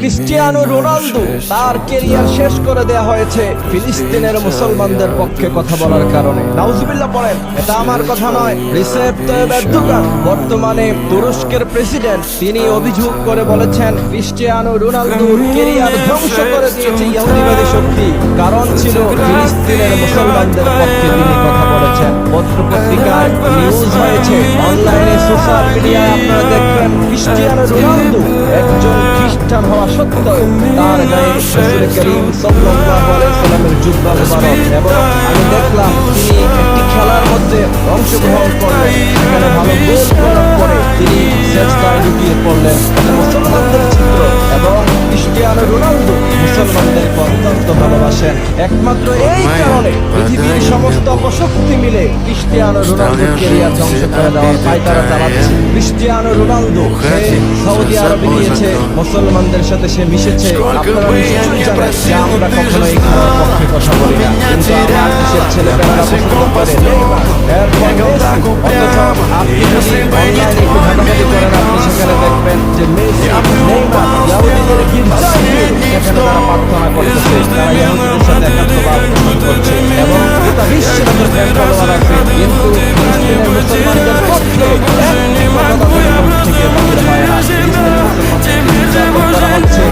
Cristiano Ronaldo তার career শেষ করে দেয়া হয়েছে ফিলিস্তিনের মুসলমানদের পক্ষে কথা বলার কারণে। নাউজুবিল্লাহ পড়েন, এটা আমার কথা নয়। রিসেপ তাইয়েব এরদোগান, বর্তমানে তুরস্কের প্রেসিডেন্ট, তিনি অভিযোগ করে বলেছেন ক্রিস্টিয়ানো রোনালদোর ক্যারিয়ার ধ্বংস করে দিয়েছে ইহুদিবাদী শক্তি। কারণ ছিল ফিলিস্তিনের মুসলমানদের পক্ষে তিনি কথা বলেছেন। পত্রপত্রিকায় নিউজ হয়েছে, অনলাইনে সোশ্যাল মিডিয়ায় আপনারা দেখবেন ক্রিস্টিয়ানো রোনালদো একজন খ্রিস্টান হওয়া সত্ত্বেও তার গায়ে রাসূল করিম সাল্লাল্লাহু আলাইহি সাল্লামের জুব্বা মুবারক, এবং আমি দেখলাম তিনি একটি খেলার মধ্যে অংশগ্রহণ করলেন, সেখানে ভালো গোল করার পরে তিনি সেজদায় লুটিয়ে পড়লেন। এটা মুসলমানদের চিত্র, এবং ক্রিস্টিয়ানো রোনালদো মুসলমানদেরকে অত্যন্ত ভালোবাসেন। একমাত্র এই কারণে পৃথিবীর সমস্ত অপশক্তি মিলে ক্রিস্টিয়ানো রোনালদোর ক্যারিয়ার ধ্বংস করে দেওয়ার পায়তারা চালাচ্ছে। ক্রিস্টিয়ানো রোনালদো সে সৌদি আরবে গিয়েছে, মুসলমানদের সাথে সে মিশেছে। আপনারা নিশ্চয়ই জানেন যে আমরা কখনো এই খেলার পক্ষে কথা বলি না, কিন্তু আমার দেশের ছেলেমেয়েরা পছন্দ করে নেইমার, এরপর মেসি। অথচ আপনি যদি অনলাইনে একটু ঘাটাঘাটি করেন, আপনি সেখানে দেখবেন যে মেসি, নেইমার ইহুদিদের গির্জায় গিয়ে সেখানে তারা প্রার্থনা করতেছে, তারা ইহুদিদের সাথে একাত্মবাদ পোষণ করছে, এবং গোটা বিশ্বে তাদের ফ্যান ফলোয়ার আছে। কিন্তু ফিলিস্তিনের মুসলমানদের পক্ষে একটি কথা তাদের মুখ থেকে বাহির হয় না। ফিলিস্তিনের মুসলমানদের নির্যাতন করা হচ্ছে।